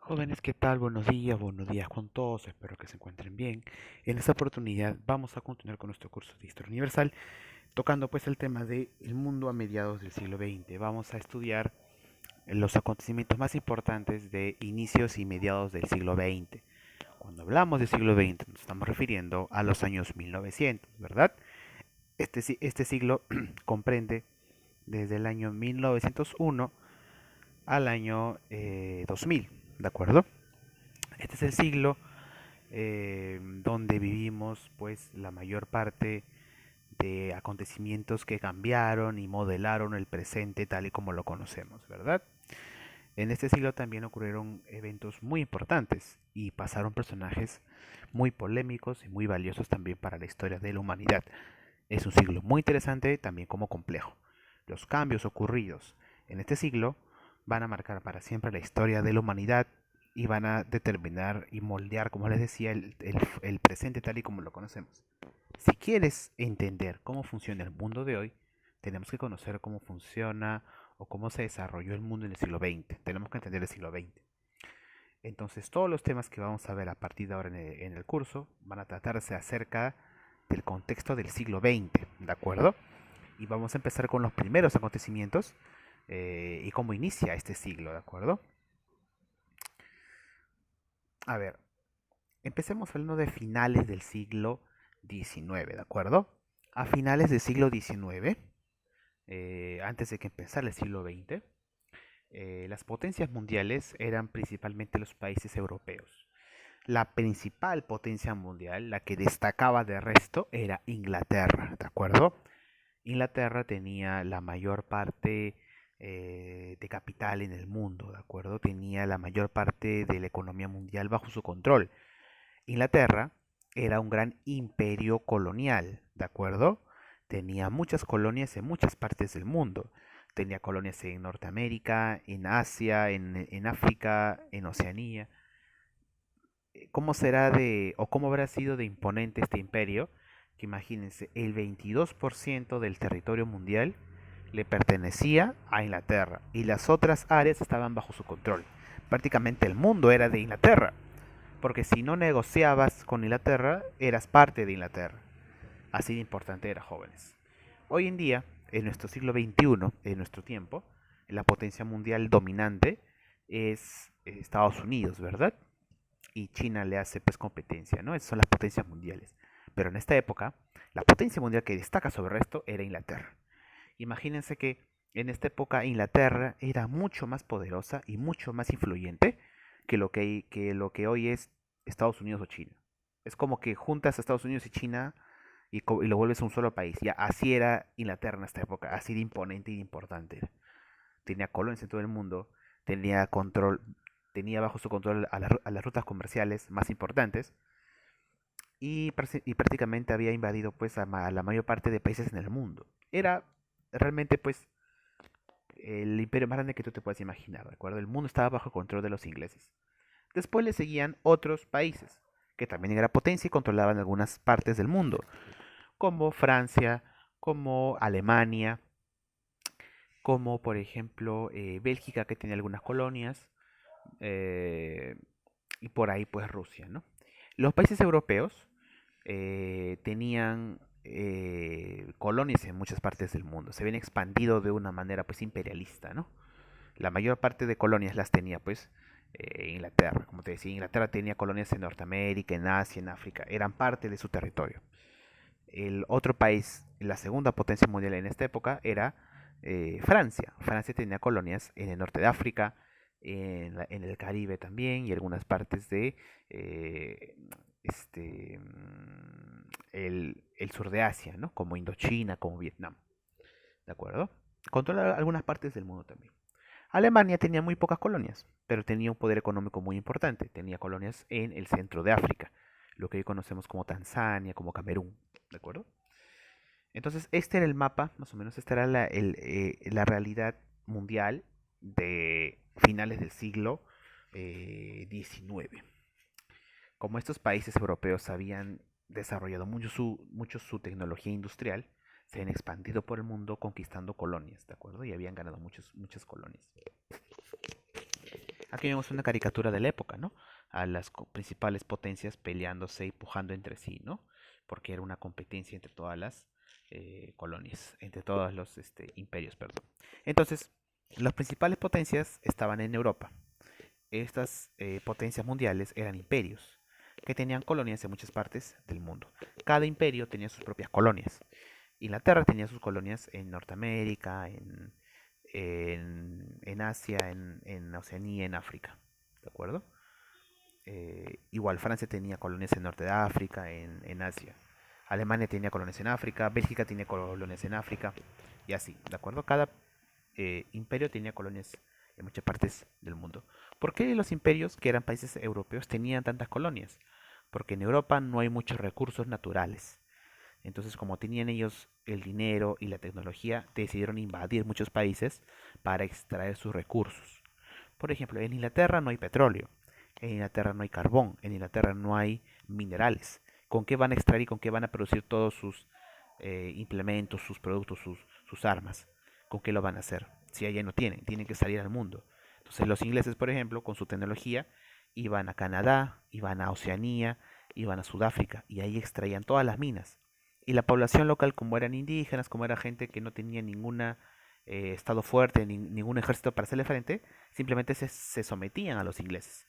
Jóvenes, ¿qué tal? Buenos días con todos, espero que se encuentren bien. En esta oportunidad vamos a continuar con nuestro curso de Historia Universal, tocando pues el tema del mundo a mediados del siglo XX. Vamos a estudiar los acontecimientos más importantes de inicios y mediados del siglo XX. Cuando hablamos del siglo XX nos estamos refiriendo a los años 1900, ¿verdad? Este siglo comprende desde el año 1901 al año 2000, ¿de acuerdo? Este es el siglo donde vivimos pues la mayor parte de acontecimientos que cambiaron y modelaron el presente tal y como lo conocemos, ¿verdad? En este siglo también ocurrieron eventos muy importantes y pasaron personajes muy polémicos y muy valiosos también para la historia de la humanidad. Es un siglo muy interesante también como complejo. Los cambios ocurridos en este siglo van a marcar para siempre la historia de la humanidad y van a determinar y moldear, como les decía, el presente tal y como lo conocemos. Si quieres entender cómo funciona el mundo de hoy, tenemos que conocer cómo funciona o cómo se desarrolló el mundo en el siglo XX. Tenemos que entender el siglo XX. Entonces, todos los temas que vamos a ver a partir de ahora en el curso van a tratarse acerca del contexto del siglo XX, ¿de acuerdo? Y vamos a empezar con los primeros acontecimientos y cómo inicia este siglo, ¿de acuerdo? A ver, empecemos hablando de finales del siglo XIX, ¿de acuerdo? A finales del siglo XIX, antes de que empezara el siglo XX, las potencias mundiales eran principalmente los países europeos. La principal potencia mundial, la que destacaba de resto, era Inglaterra, ¿de acuerdo? Inglaterra tenía la mayor parte de capital en el mundo, ¿de acuerdo? Tenía la mayor parte de la economía mundial bajo su control. Inglaterra era un gran imperio colonial, ¿de acuerdo? Tenía muchas colonias en muchas partes del mundo. Tenía colonias en Norteamérica, en Asia, en África, en Oceanía. ¿Cómo será o cómo habrá sido de imponente este imperio? Que imagínense, el 22% del territorio mundial le pertenecía a Inglaterra y las otras áreas estaban bajo su control. Prácticamente el mundo era de Inglaterra, porque si no negociabas con Inglaterra, eras parte de Inglaterra. Así de importante era, jóvenes. Hoy en día, en nuestro siglo XXI, en nuestro tiempo, la potencia mundial dominante es Estados Unidos, ¿verdad? Y China le hace pues competencia, ¿no? Esas son las potencias mundiales. Pero en esta época, la potencia mundial que destaca sobre el resto era Inglaterra. Imagínense que en esta época Inglaterra era mucho más poderosa y mucho más influyente que lo que hoy es Estados Unidos o China. Es como que juntas a Estados Unidos y China y lo vuelves un solo país. Ya así era Inglaterra en esta época, así de imponente y de importante. Tenía colonias en todo el mundo, tenía control, tenía bajo su control a las rutas comerciales más importantes y prácticamente había invadido pues a la mayor parte de países en el mundo. Era realmente pues el imperio más grande que tú te puedes imaginar, ¿de acuerdo? El mundo estaba bajo control de los ingleses. Después le seguían otros países que también eran potencia y controlaban algunas partes del mundo, como Francia, como Alemania, como por ejemplo Bélgica que tenía algunas colonias, eh, y por ahí pues Rusia, ¿no? Los países europeos tenían colonias en muchas partes del mundo, se habían expandido de una manera pues imperialista, ¿no? La mayor parte de colonias las tenía pues Inglaterra, como te decía, Inglaterra tenía colonias en Norteamérica, en Asia, en África, eran parte de su territorio. El otro país, la segunda potencia mundial en esta época, era Francia. Francia tenía colonias en el norte de África, en el Caribe también y algunas partes de eh, el sur de Asia, ¿no? Como Indochina, como Vietnam. ¿De acuerdo? Controla algunas partes del mundo también. Alemania tenía muy pocas colonias, pero tenía un poder económico muy importante. Tenía colonias en el centro de África, lo que hoy conocemos como Tanzania, como Camerún. ¿De acuerdo? Entonces, este era el mapa, más o menos, esta era la realidad mundial de finales del siglo XIX. Como estos países europeos habían desarrollado mucho su tecnología industrial, se habían expandido por el mundo conquistando colonias, ¿de acuerdo? Y habían ganado muchas colonias. Aquí vemos una caricatura de la época, ¿no? A las principales potencias peleándose y pujando entre sí, ¿no? Porque era una competencia entre todas las colonias, entre todos los imperios, perdón. Entonces, las principales potencias estaban en Europa. Estas potencias mundiales eran imperios que tenían colonias en muchas partes del mundo. Cada imperio tenía sus propias colonias. Inglaterra tenía sus colonias en Norteamérica, en Asia, en Oceanía, en África. ¿De acuerdo? Igual Francia tenía colonias en Norte de África, en Asia. Alemania tenía colonias en África, Bélgica tenía colonias en África, y así, ¿de acuerdo? Cada imperio tenía colonias en muchas partes del mundo. ¿Por qué los imperios, que eran países europeos, tenían tantas colonias? Porque en Europa no hay muchos recursos naturales. Entonces, como tenían ellos el dinero y la tecnología, decidieron invadir muchos países para extraer sus recursos. Por ejemplo, en Inglaterra no hay petróleo, en Inglaterra no hay carbón, en Inglaterra no hay minerales. ¿Con qué van a extraer y con qué van a producir todos sus implementos, sus productos, sus armas? ¿Con qué lo van a hacer? Si allá no tienen, tienen que salir al mundo. Entonces los ingleses, por ejemplo, con su tecnología, iban a Canadá, iban a Oceanía, iban a Sudáfrica y ahí extraían todas las minas. Y la población local, como eran indígenas, como era gente que no tenía ningún estado fuerte, ningún ejército para hacerle frente, simplemente se sometían a los ingleses.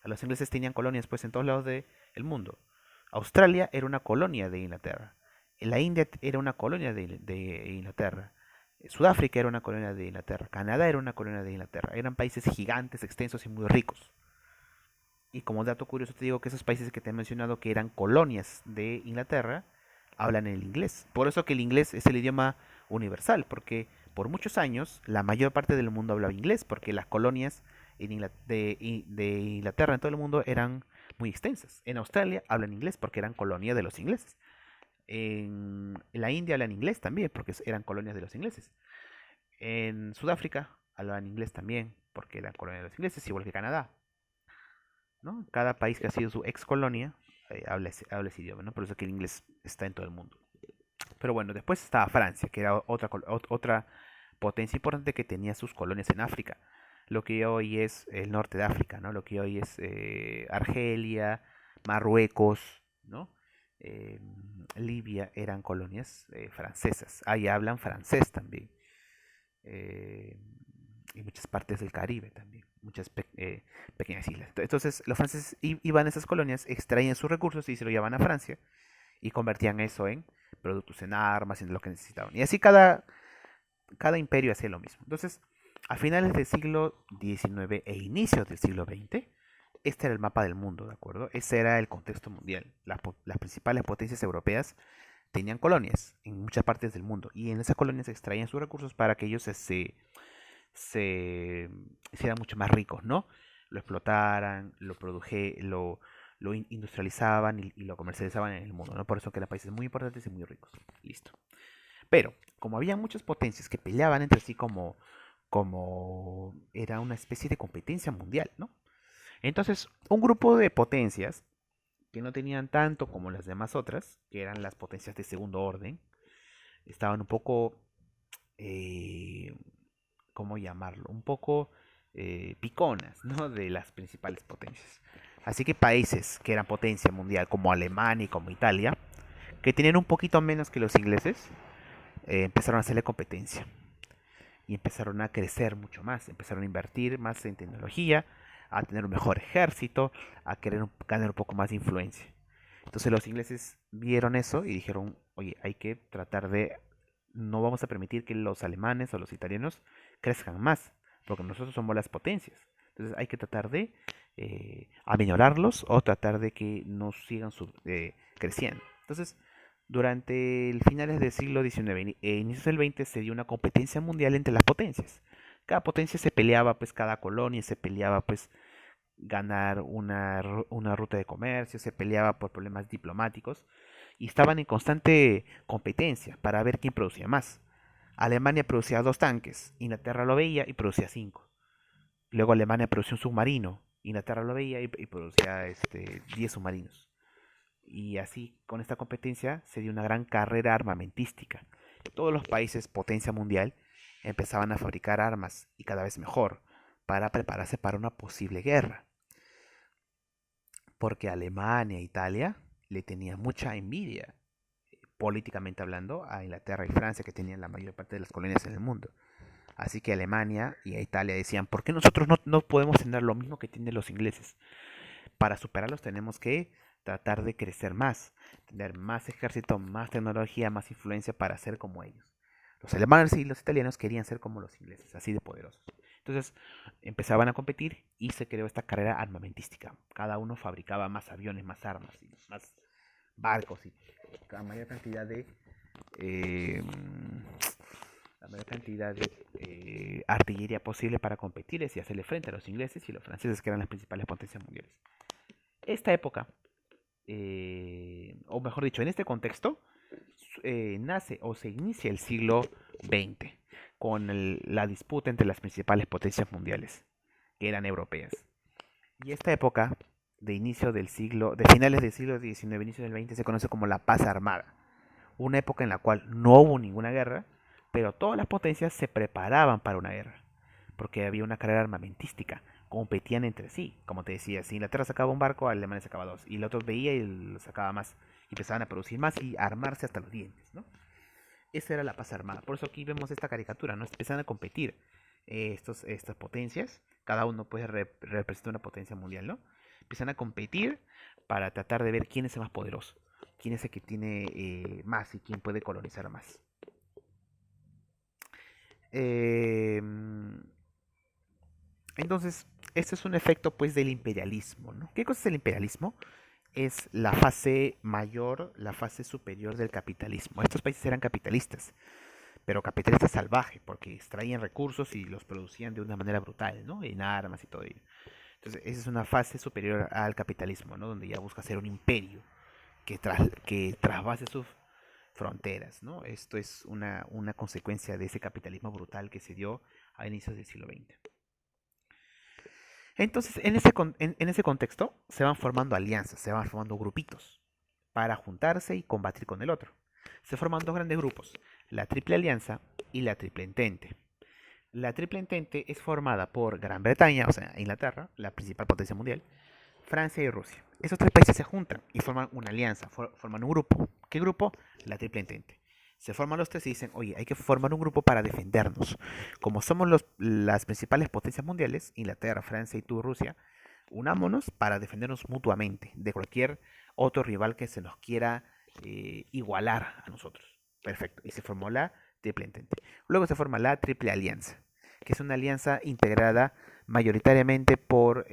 A los ingleses tenían colonias pues en todos lados del mundo. Australia era una colonia de Inglaterra. La India era una colonia de Inglaterra. Sudáfrica era una colonia de Inglaterra. Canadá era una colonia de Inglaterra. Eran países gigantes, extensos y muy ricos. Y como dato curioso te digo que esos países que te he mencionado que eran colonias de Inglaterra hablan el inglés. Por eso que el inglés es el idioma universal, porque por muchos años la mayor parte del mundo hablaba inglés, porque las colonias de Inglaterra en todo el mundo eran muy extensas. En Australia hablan inglés porque eran colonia de los ingleses. En la India hablan inglés también porque eran colonias de los ingleses. En Sudáfrica hablan inglés también porque eran colonias de los ingleses, igual que Canadá. ¿No? Cada país que ha sido su ex colonia habla ese idioma, ¿no? Por eso que el inglés está en todo el mundo. Pero bueno, después estaba Francia, que era otra potencia importante que tenía sus colonias en África. Lo que hoy es el norte de África, ¿no? Lo que hoy es Argelia, Marruecos, ¿no? Eh, Libia eran colonias francesas. Ahí hablan francés también. Eh, y muchas partes del Caribe también, muchas pequeñas islas. Entonces los franceses iban a esas colonias, extraían sus recursos y se lo llevaban a Francia y convertían eso en productos, en armas, en lo que necesitaban. Y así cada imperio hacía lo mismo. Entonces, a finales del siglo XIX e inicios del siglo XX, este era el mapa del mundo, ¿de acuerdo? Ese era el contexto mundial. Las principales potencias europeas tenían colonias en muchas partes del mundo y en esas colonias extraían sus recursos para que ellos se hicieran mucho más ricos, ¿no? Lo explotaran, lo industrializaban y lo comercializaban en el mundo, ¿no? Por eso que eran países muy importantes y muy ricos. Listo. Pero, como había muchas potencias que peleaban entre sí como era una especie de competencia mundial, ¿no? Entonces, un grupo de potencias que no tenían tanto como las demás otras, que eran las potencias de segundo orden, estaban un poco eh, ¿cómo llamarlo? Un poco piconas, ¿no? De las principales potencias. Así que países que eran potencia mundial, como Alemania y como Italia, que tenían un poquito menos que los ingleses, empezaron a hacerle competencia. Y empezaron a crecer mucho más, empezaron a invertir más en tecnología, a tener un mejor ejército, a querer ganar un poco más de influencia. Entonces los ingleses vieron eso y dijeron, oye, hay que tratar de, no vamos a permitir que los alemanes o los italianos crezcan más, porque nosotros somos las potencias. Entonces hay que tratar de aminorarlos o tratar de que no sigan creciendo. Entonces, durante el finales del siglo XIX e inicios del XX se dio una competencia mundial entre las potencias. Cada potencia se peleaba, pues cada colonia se peleaba, pues ganar una ruta de comercio, se peleaba por problemas diplomáticos y estaban en constante competencia para ver quién producía más. Alemania producía 2 tanques, Inglaterra lo veía y producía 5. Luego Alemania producía un submarino, Inglaterra lo veía y producía 10 submarinos. Y así, con esta competencia, se dio una gran carrera armamentística. Todos los países potencia mundial empezaban a fabricar armas y cada vez mejor. para prepararse para una posible guerra, porque Alemania e Italia le tenían mucha envidia, políticamente hablando, a Inglaterra y Francia, que tenían la mayor parte de las colonias en el mundo. Así que Alemania y Italia decían, ¿por qué nosotros no podemos tener lo mismo que tienen los ingleses? Para superarlos tenemos que tratar de crecer más, tener más ejército, más tecnología, más influencia para ser como ellos. Los alemanes y los italianos querían ser como los ingleses, así de poderosos. Entonces empezaban a competir y se creó esta carrera armamentística. Cada uno fabricaba más aviones, más armas, y más barcos y la mayor cantidad de eh, artillería posible para competir y hacerle frente a los ingleses y los franceses, que eran las principales potencias mundiales. Esta época, o mejor dicho, en este contexto, nace o se inicia el siglo XX con la disputa entre las principales potencias mundiales, que eran europeas. Y esta época de finales del siglo XIX, inicio del XX, se conoce como la paz armada. Una época en la cual no hubo ninguna guerra, pero todas las potencias se preparaban para una guerra, porque había una carrera armamentística, competían entre sí, como te decía, si Inglaterra sacaba un barco, Alemania sacaba dos, y el otro veía y lo sacaba más, y empezaban a producir más y a armarse hasta los dientes, ¿no? Esa era la paz armada, por eso aquí vemos esta caricatura, ¿no? Empiezan a competir estas potencias, cada uno puede representar una potencia mundial, ¿no? Empiezan a competir para tratar de ver quién es el más poderoso, quién es el que tiene más y quién puede colonizar más. Eh, entonces, este es un efecto pues del imperialismo, ¿no? ¿Qué cosa es el imperialismo? Es la fase mayor, la fase superior del capitalismo. Estos países eran capitalistas, pero capitalistas salvajes, porque extraían recursos y los producían de una manera brutal, ¿no? En armas y todo ello. Entonces, esa es una fase superior al capitalismo, ¿no? Donde ya busca ser un imperio que trasvase sus fronteras, ¿no? Esto es una consecuencia de ese capitalismo brutal que se dio a inicios del siglo XX. Entonces, en ese contexto, se van formando alianzas, se van formando grupitos para juntarse y combatir con el otro. Se forman dos grandes grupos, la Triple Alianza y la Triple Entente. La Triple Entente es formada por Gran Bretaña, o sea, Inglaterra, la principal potencia mundial, Francia y Rusia. Esos tres países se juntan y forman una alianza, forman un grupo. ¿Qué grupo? La Triple Entente. Se forman los tres y dicen, oye, hay que formar un grupo para defendernos. Como somos las principales potencias mundiales, Inglaterra, Francia y tú, Rusia, unámonos para defendernos mutuamente de cualquier otro rival que se nos quiera igualar a nosotros. Perfecto. Y se formó la Triple Entente. Luego se forma la Triple Alianza, que es una alianza integrada mayoritariamente por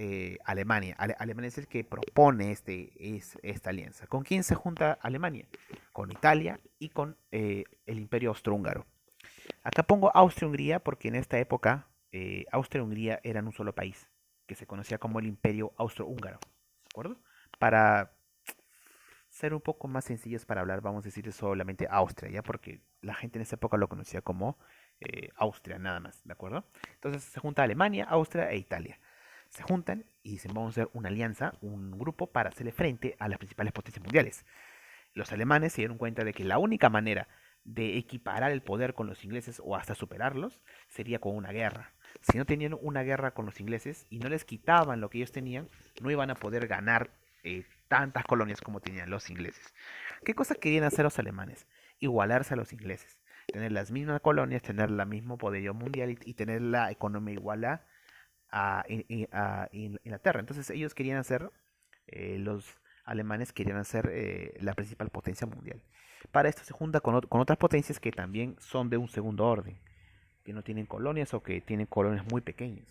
Alemania. Alemania es el que propone esta alianza. ¿Con quién se junta Alemania? Con Italia y con el Imperio Austrohúngaro. Acá pongo Austria-Hungría porque en esta época Austria y Hungría eran un solo país, que se conocía como el Imperio Austrohúngaro. ¿De acuerdo? Para ser un poco más sencillos para hablar, vamos a decir solamente Austria, ¿ya? Porque la gente en esa época lo conocía como Austria, nada más, ¿de acuerdo? Entonces se junta Alemania, Austria e Italia. Se juntan y dicen, vamos a hacer una alianza, un grupo para hacerle frente a las principales potencias mundiales. Los alemanes se dieron cuenta de que la única manera de equiparar el poder con los ingleses o hasta superarlos sería con una guerra. Si no tenían una guerra con los ingleses y no les quitaban lo que ellos tenían, no iban a poder ganar tantas colonias como tenían los ingleses. ¿Qué cosa querían hacer los alemanes? Igualarse a los ingleses, tener las mismas colonias, tener el mismo poderío mundial y tener la economía igual a Inglaterra. Entonces ellos querían hacer, los alemanes querían hacer la principal potencia mundial. Para esto se junta con otras potencias que también son de un segundo orden, que no tienen colonias o que tienen colonias muy pequeñas.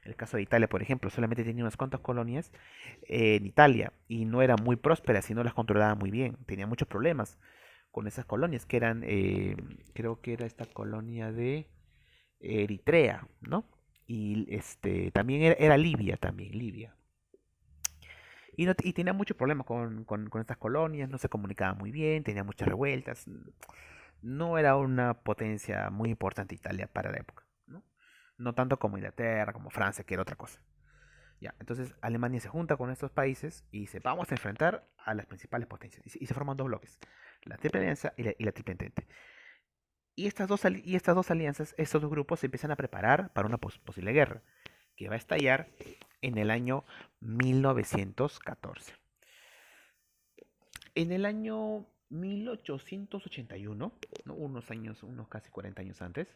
El caso de Italia, por ejemplo, solamente tenía unas cuantas colonias en Italia y no era muy próspera si no las controlaba muy bien. Tenía muchos problemas con esas colonias que eran, creo que era esta colonia de Eritrea, ¿no? Y también era Libia, también Libia. Y tenía muchos problemas con estas colonias, no se comunicaba muy bien, tenía muchas revueltas. No era una potencia muy importante Italia para la época, ¿no? No tanto como Inglaterra, como Francia, que era otra cosa. Ya, entonces Alemania se junta con estos países y dice, vamos a enfrentar a las principales potencias. Y se forman dos bloques, la Triple Alianza y la Triple Entente. Y estas dos alianzas, estos dos grupos se empiezan a preparar para una posible guerra. que va a estallar en el año 1914. En el año 1881, ¿no? Unos años, unos casi 40 años antes,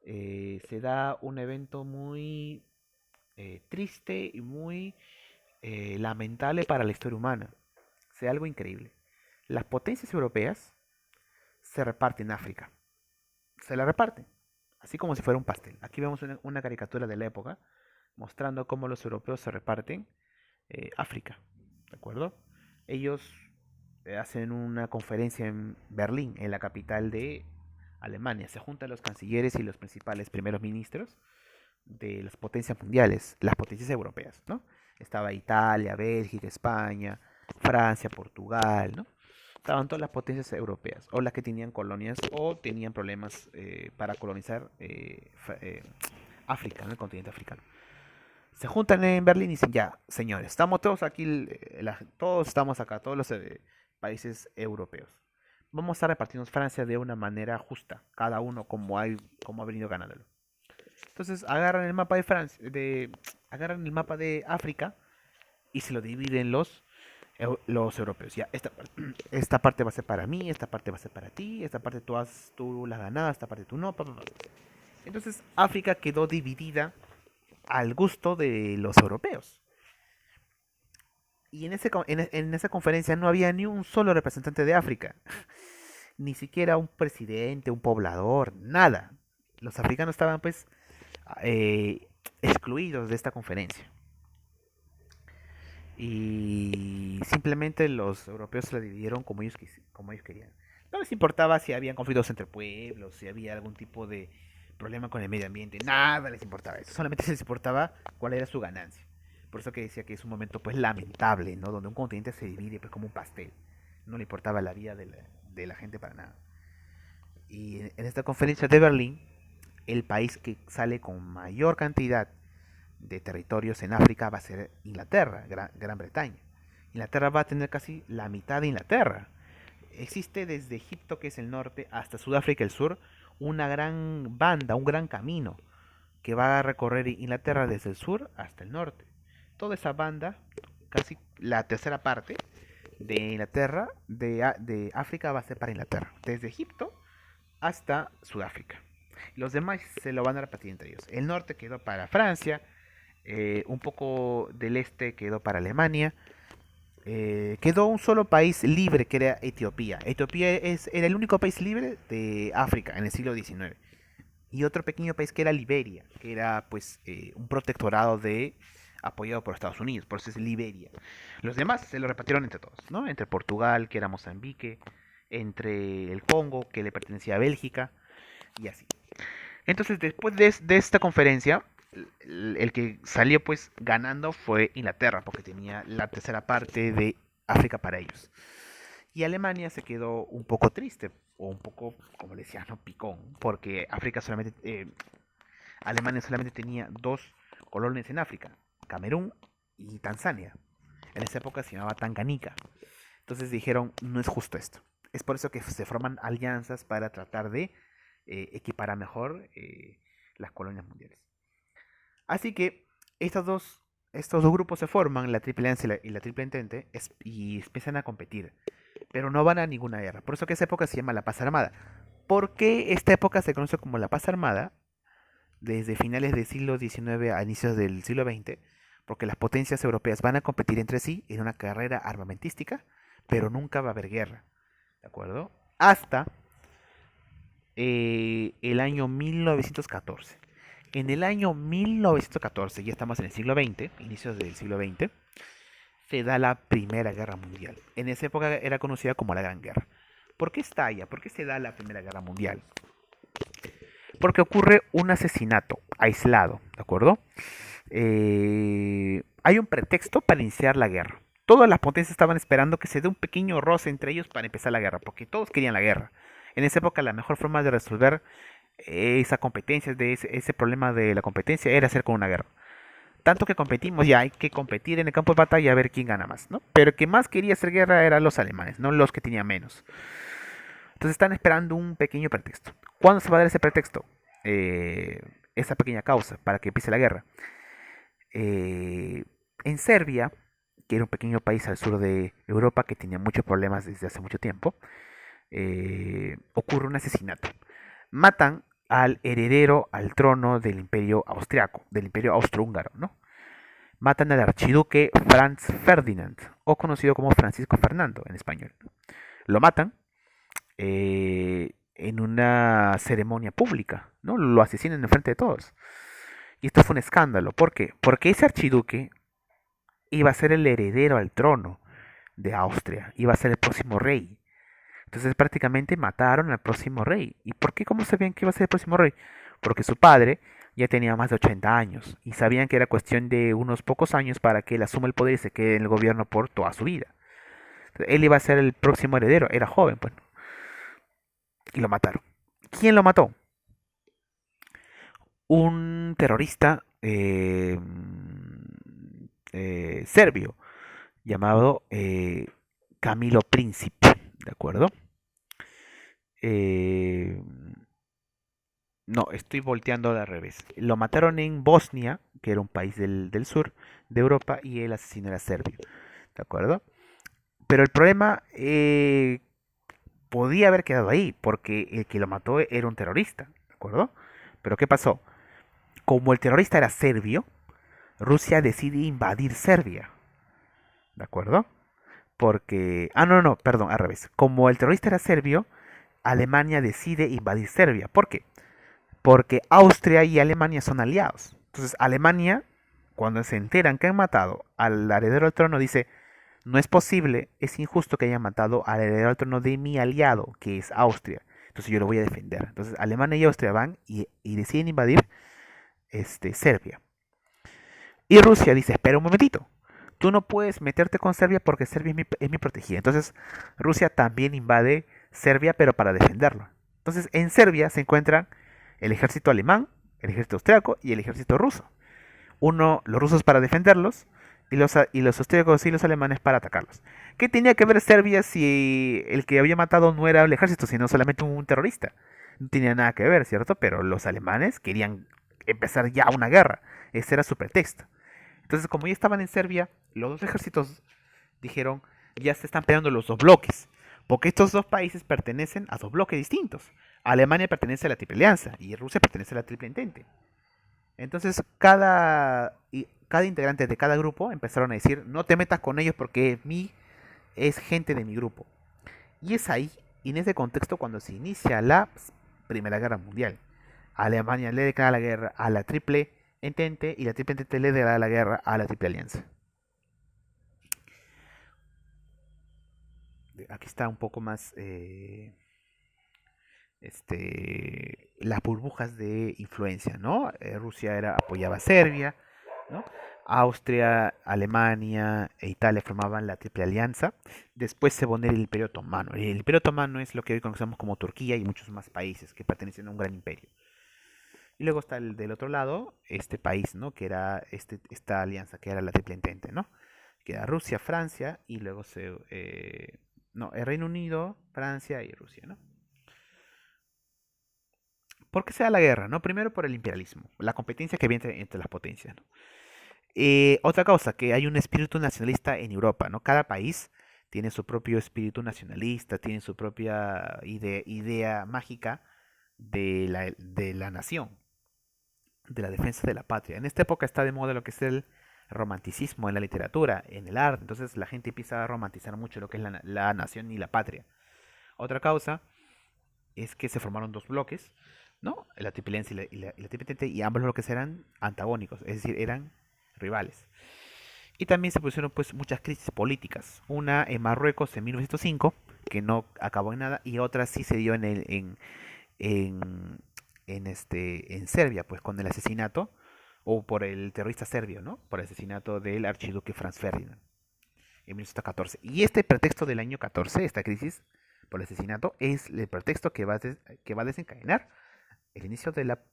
se da un evento muy triste y muy lamentable para la historia humana. Se da algo increíble. Las potencias europeas se reparten África. Se la reparten, así como si fuera un pastel. Aquí vemos una caricatura de la época mostrando cómo los europeos se reparten África. ¿De acuerdo? Ellos hacen una conferencia en Berlín, en la capital de Alemania. Se juntan los cancilleres y los principales primeros ministros de las potencias mundiales, las potencias europeas, ¿no? Estaba Italia, Bélgica, España, Francia, Portugal, ¿no? Estaban todas las potencias europeas, o las que tenían colonias, o tenían problemas para colonizar África, ¿no? El continente africano. Se juntan en Berlín y dicen, ya, señores, estamos todos aquí, todos estamos acá, todos los países europeos. Vamos a repartirnos Francia de una manera justa, cada uno como ha venido ganándolo. Entonces agarran el mapa de Francia, agarran el mapa de África y se lo dividen los europeos. Ya, esta parte va a ser para mí, esta parte va a ser para ti, esta parte tú la has ganado, esta parte tú no. Pa, pa, pa. Entonces África quedó dividida al gusto de los europeos. Y en esa conferencia no había ni un solo representante de África, ni siquiera un presidente, un poblador, nada. Los africanos estaban pues excluidos de esta conferencia. Y simplemente los europeos se la dividieron como ellos querían. No les importaba si había conflictos entre pueblos, si había algún tipo de problema con el medio ambiente, nada les importaba eso, solamente les importaba cuál era su ganancia. Por eso que decía que es un momento pues lamentable, ¿no? Donde un continente se divide pues como un pastel. No le importaba la vida de la gente para nada. Y en esta conferencia de Berlín, el país que sale con mayor cantidad de territorios en África va a ser Inglaterra, Gran Bretaña. Inglaterra va a tener casi la mitad de Inglaterra. Existe desde Egipto, que es el norte, hasta Sudáfrica, el sur, una gran banda, un gran camino que va a recorrer Inglaterra desde el sur hasta el norte. Toda esa banda, casi la tercera parte de Inglaterra, de África va a ser para Inglaterra, desde Egipto hasta Sudáfrica. Los demás se lo van a repartir entre ellos. El norte quedó para Francia, un poco del este quedó para Alemania. Quedó un solo país libre que era Etiopía. Etiopía era el único país libre de África en el siglo XIX. Y otro pequeño país que era Liberia, que era pues un protectorado apoyado por Estados Unidos, por eso es Liberia. Los demás se lo repartieron entre todos, ¿no? Entre Portugal, que era Mozambique, entre el Congo, que le pertenecía a Bélgica, y así. Entonces, después de esta conferencia, el que salió pues ganando fue Inglaterra, porque tenía la tercera parte de África para ellos. Y Alemania se quedó un poco triste, o un poco, como le decía, no picón, porque Alemania solamente tenía dos colonias en África, Camerún y Tanzania. En esa época se llamaba Tanganica. Entonces dijeron, no es justo esto. Es por eso que se forman alianzas para tratar de equiparar mejor las colonias mundiales. Así que estos dos grupos se forman, la Triple Alianza y la Triple Entente, y empiezan a competir. Pero no van a ninguna guerra. Por eso que esa época se llama la Paz Armada. ¿Por qué esta época se conoce como la Paz Armada? Desde finales del siglo XIX a inicios del siglo XX. Porque las potencias europeas van a competir entre sí en una carrera armamentística, pero nunca va a haber guerra. ¿De acuerdo? Hasta el año 1914. En el año 1914, ya estamos en el siglo XX, inicios del siglo XX, se da la Primera Guerra Mundial. En esa época era conocida como la Gran Guerra. ¿Por qué estalla? ¿Por qué se da la Primera Guerra Mundial? Porque ocurre un asesinato aislado, ¿de acuerdo? Hay un pretexto para iniciar la guerra. Todas las potencias estaban esperando que se dé un pequeño roce entre ellos para empezar la guerra, porque todos querían la guerra. En esa época la mejor forma de resolver esa competencia, ese problema de la competencia, era hacer con una guerra. Tanto que competimos, ya hay que competir en el campo de batalla a ver quién gana más, ¿no? Pero el que más quería hacer guerra eran los alemanes, no los que tenían menos. Entonces están esperando un pequeño pretexto. ¿Cuándo se va a dar ese pretexto? Esa pequeña causa para que empiece la guerra. eh, en Serbia, que era un pequeño país al sur de Europa que tenía muchos problemas desde hace mucho tiempo, ocurre un asesinato. Matan al heredero al trono del imperio austriaco, del imperio austrohúngaro, ¿no? Matan al archiduque Franz Ferdinand, o conocido como Francisco Fernando en español. Lo matan en una ceremonia pública, ¿no? Lo asesinan en frente de todos. Y esto fue un escándalo. ¿Por qué? Porque ese archiduque iba a ser el heredero al trono de Austria, iba a ser el próximo rey. Entonces prácticamente mataron al próximo rey. ¿Y por qué? ¿Cómo sabían que iba a ser el próximo rey? Porque su padre ya tenía más de 80 años y sabían que era cuestión de unos pocos años para que él asuma el poder y se quede en el gobierno por toda su vida. Entonces, él iba a ser el próximo heredero, era joven, pues, y lo mataron. ¿Quién lo mató? Un terrorista serbio llamado Camilo Príncipe, ¿de acuerdo? Eh, no, estoy volteando al revés. Lo mataron en Bosnia, que era un país del sur de Europa, y el asesino era serbio, ¿de acuerdo? Pero el problema podía haber quedado ahí, porque el que lo mató era un terrorista, ¿de acuerdo? Pero ¿qué pasó? Como el terrorista era serbio, Rusia decide invadir Serbia, ¿de acuerdo? Porque... Ah, no, no, perdón, al revés. Como el terrorista era serbio, Alemania decide invadir Serbia. ¿Por qué? Porque Austria y Alemania son aliados. Entonces Alemania, cuando se enteran que han matado al heredero al trono, dice, no es posible, es injusto que hayan matado al heredero al trono de mi aliado, que es Austria. Entonces yo lo voy a defender. Entonces Alemania y Austria van y deciden invadir Serbia. Y Rusia dice, espera un momentito, tú no puedes meterte con Serbia porque Serbia es mi protegida. Entonces Rusia también invade Serbia, pero para defenderlo. Entonces en Serbia se encuentran el ejército alemán, el ejército austriaco y el ejército ruso. Los rusos para defenderlos y los austríacos y los alemanes para atacarlos. ¿Qué tenía que ver Serbia si el que había matado no era el ejército, sino solamente un terrorista? No tenía nada que ver, ¿cierto? Pero los alemanes querían empezar ya una guerra. Ese era su pretexto. Entonces, como ya estaban en Serbia, los dos ejércitos dijeron, ya se están peleando los dos bloques, porque estos dos países pertenecen a dos bloques distintos. Alemania pertenece a la Triple Alianza y Rusia pertenece a la Triple Entente. Entonces, cada integrante de cada grupo empezaron a decir, no te metas con ellos porque es gente de mi grupo. Y es ahí, y en ese contexto, cuando se inicia la Primera Guerra Mundial. Alemania le declara la guerra a la Triple Entente y la Triple Entente le declara la guerra a la Triple Alianza. Aquí está un poco más las burbujas de influencia, ¿no? Rusia apoyaba a Serbia, ¿no? Austria, Alemania e Italia formaban la Triple Alianza. Después se pone el Imperio Otomano. El Imperio Otomano es lo que hoy conocemos como Turquía y muchos más países que pertenecen a un gran imperio. Y luego está del otro lado, este país, ¿no? Que era esta alianza, que era la Triple Entente, ¿no? Que era Rusia, Francia y luego no, el Reino Unido, Francia y Rusia, ¿no? ¿Por qué se da la guerra? ¿No? Primero por el imperialismo, la competencia que había entre las potencias, ¿no? Otra cosa, que hay un espíritu nacionalista en Europa, ¿no? Cada país tiene su propio espíritu nacionalista, tiene su propia idea mágica de la nación, de la defensa de la patria. En esta época está de moda lo que es el romanticismo en la literatura, en el arte, entonces la gente empieza a romantizar mucho lo que es la nación y la patria. Otra causa es que se formaron dos bloques, ¿no? La Triple Alianza y la Triple Entente, y ambos bloques eran antagónicos, es decir, eran rivales. Y también se pusieron pues muchas crisis políticas. Una en Marruecos en 1905, que no acabó en nada, y otra sí se dio en, en Serbia, pues con el asesinato, o por el terrorista serbio, ¿no? Por el asesinato del archiduque Franz Ferdinand en 1914. Y este pretexto del año 14, esta crisis por el asesinato, es el pretexto que va a desencadenar el inicio de la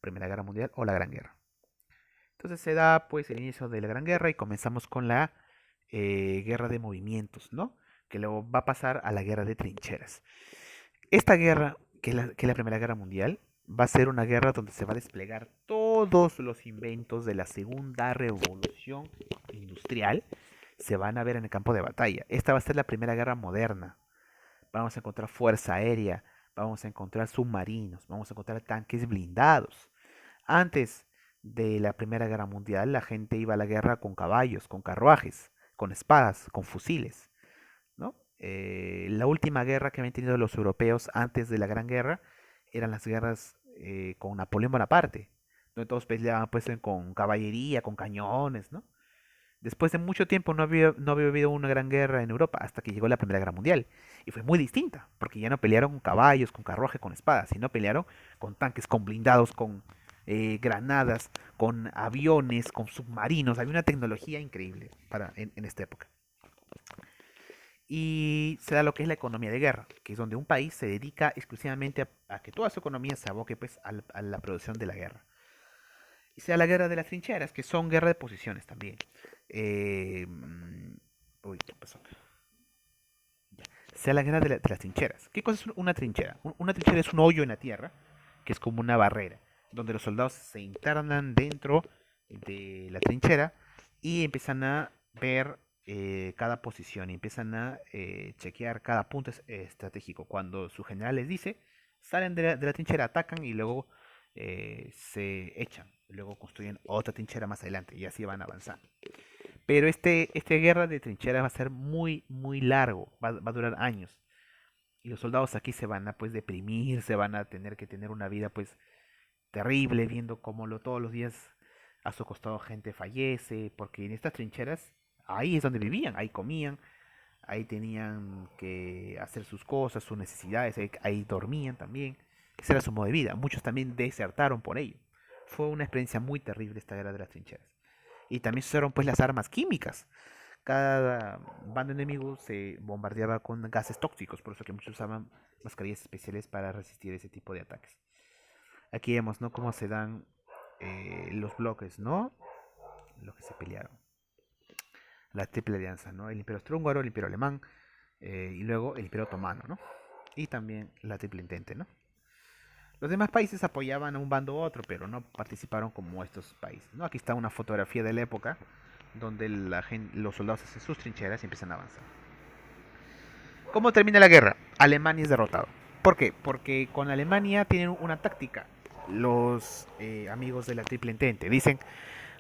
Primera Guerra Mundial o la Gran Guerra. Entonces se da pues el inicio de la Gran Guerra y comenzamos con la guerra de movimientos, ¿no? Que luego va a pasar a la guerra de trincheras. Esta guerra, que es la Primera Guerra Mundial, va a ser una guerra donde se va a desplegar todos los inventos de la segunda revolución industrial se van a ver en el campo de batalla. Esta va a ser la primera guerra moderna. Vamos a encontrar fuerza aérea, vamos a encontrar submarinos, vamos a encontrar tanques blindados. Antes de la Primera Guerra Mundial, la gente iba a la guerra con caballos, con carruajes, con espadas, con fusiles, ¿no? La última guerra que habían tenido los europeos antes de la Gran Guerra eran las guerras con Napoleón Bonaparte, donde todos peleaban pues con caballería, con cañones, ¿no? Después de mucho tiempo no había habido una gran guerra en Europa hasta que llegó la Primera Guerra Mundial. Y fue muy distinta, porque ya no pelearon con caballos, con carruaje, con espadas, sino pelearon con tanques, con blindados, con granadas, con aviones, con submarinos. Había una tecnología increíble en esta época. Y se da lo que es la economía de guerra, que es donde un país se dedica exclusivamente a que toda su economía se aboque pues, a la producción de la guerra. Y se da la guerra de las trincheras, que son guerra de posiciones también. Eh, uy, ¿qué pasó? Se da la guerra de las trincheras. ¿Qué cosa es una trinchera? Una trinchera es un hoyo en la tierra, que es como una barrera, donde los soldados se internan dentro de la trinchera y empiezan a ver cada posición y empiezan a chequear cada punto estratégico. Cuando su general les dice, salen de la trinchera, atacan y luego se echan. Luego construyen otra trinchera más adelante y así van avanzando. Pero este guerra de trincheras va a ser muy, muy largo, va a durar años. Y los soldados aquí se van a pues deprimir, se van a tener que tener una vida pues terrible, viendo cómo todos los días a su costado gente fallece, porque en estas trincheras ahí es donde vivían, ahí comían, ahí tenían que hacer sus cosas, sus necesidades, ahí dormían también. Ese era su modo de vida. Muchos también desertaron por ello. Fue una experiencia muy terrible esta guerra de las trincheras. Y también se usaron pues las armas químicas. Cada bando enemigo se bombardeaba con gases tóxicos, por eso que muchos usaban mascarillas especiales para resistir ese tipo de ataques. Aquí vemos, ¿no? Cómo se dan los bloques, ¿no? Los que se pelearon. La triple alianza, ¿no? El imperio austrohúngaro, el imperio alemán y luego el imperio otomano, ¿no? Y también la triple entente, ¿no? Los demás países apoyaban a un bando u otro, pero no participaron como estos países, ¿no? Aquí está una fotografía de la época donde los soldados hacen sus trincheras y empiezan a avanzar. ¿Cómo termina la guerra? Alemania es derrotado. ¿Por qué? Porque con Alemania tienen una táctica. Los amigos de la Triple Entente dicen,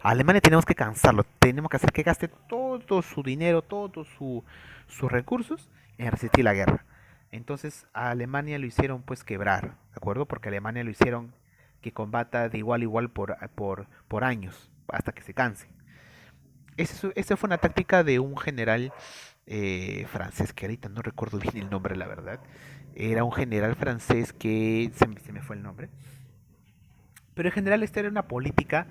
a Alemania tenemos que cansarlo, tenemos que hacer que gaste todo su dinero, todos sus recursos en resistir la guerra. Entonces a Alemania lo hicieron pues quebrar, ¿de acuerdo? Porque a Alemania lo hicieron que combata de igual a igual por años, hasta que se canse. Esa fue una táctica de un general francés, que ahorita no recuerdo bien el nombre, la verdad. Era un general francés que se me fue el nombre. Pero en general esta era una política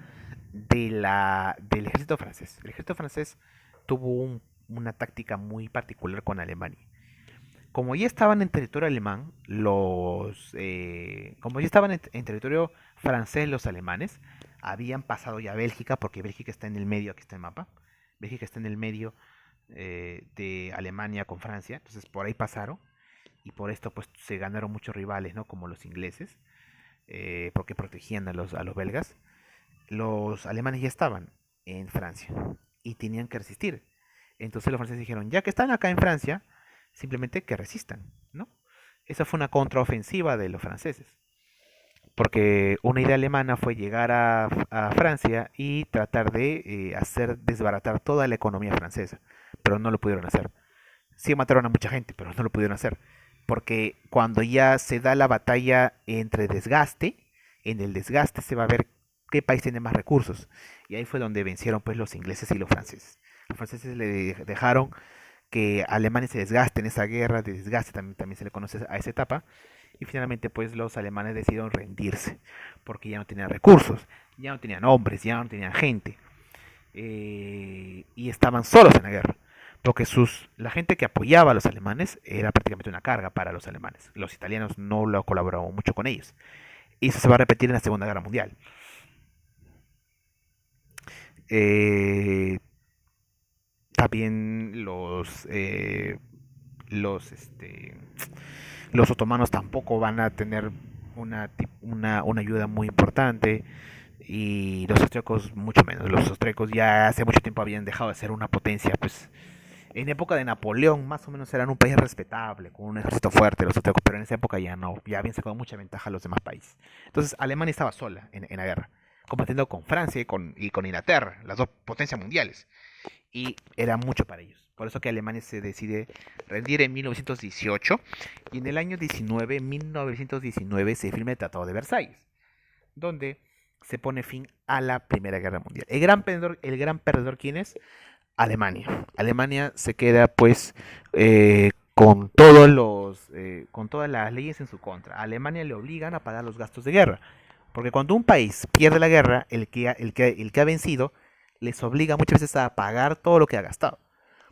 del ejército francés. El ejército francés tuvo una táctica muy particular con Alemania. Como ya estaban en territorio alemán, como ya estaban en territorio francés los alemanes, habían pasado ya a Bélgica, porque Bélgica está en el medio, aquí está el mapa. Bélgica está en el medio de Alemania con Francia, entonces por ahí pasaron y por esto pues se ganaron muchos rivales, ¿no? Como los ingleses, porque protegían a los belgas. Los alemanes ya estaban en Francia y tenían que resistir. Entonces los franceses dijeron, ya que están acá en Francia, simplemente que resistan, ¿no? Esa fue una contraofensiva de los franceses, porque una idea alemana fue llegar a Francia y tratar de hacer desbaratar toda la economía francesa, pero no lo pudieron hacer. Sí mataron a mucha gente, pero no lo pudieron hacer, porque cuando ya se da la batalla entre desgaste, en el desgaste se va a ver qué país tiene más recursos, y ahí fue donde vencieron pues los ingleses y los franceses. Los franceses le dejaron que Alemania se desgaste en esa guerra de desgaste, también se le conoce a esa etapa, y finalmente pues los alemanes decidieron rendirse, porque ya no tenían recursos, ya no tenían hombres, ya no tenían gente, y estaban solos en la guerra, porque la gente que apoyaba a los alemanes era prácticamente una carga para los alemanes. Los italianos no lo colaboraban mucho con ellos. Y eso se va a repetir en la Segunda Guerra Mundial. Eh, También los, este, los otomanos tampoco van a tener una ayuda muy importante. y los austríacos mucho menos. Los austríacos ya hace mucho tiempo habían dejado de ser una potencia, pues en época de Napoleón más o menos eran un país respetable, con un ejército fuerte los austríacos, pero en esa época ya no, ya habían sacado mucha ventaja a los demás países. Entonces Alemania estaba sola en la guerra, combatiendo con Francia y con Inglaterra, las dos potencias mundiales, y era mucho para ellos. Por eso que Alemania se decide rendir en 1918 y en el año 1919 se firma el Tratado de Versalles, donde se pone fin a la Primera Guerra Mundial. El gran perdedor ¿quién es? Alemania. Alemania se queda pues con todas las leyes en su contra. A Alemania le obligan a pagar los gastos de guerra. Porque cuando un país pierde la guerra, el que ha vencido les obliga muchas veces a pagar todo lo que ha gastado.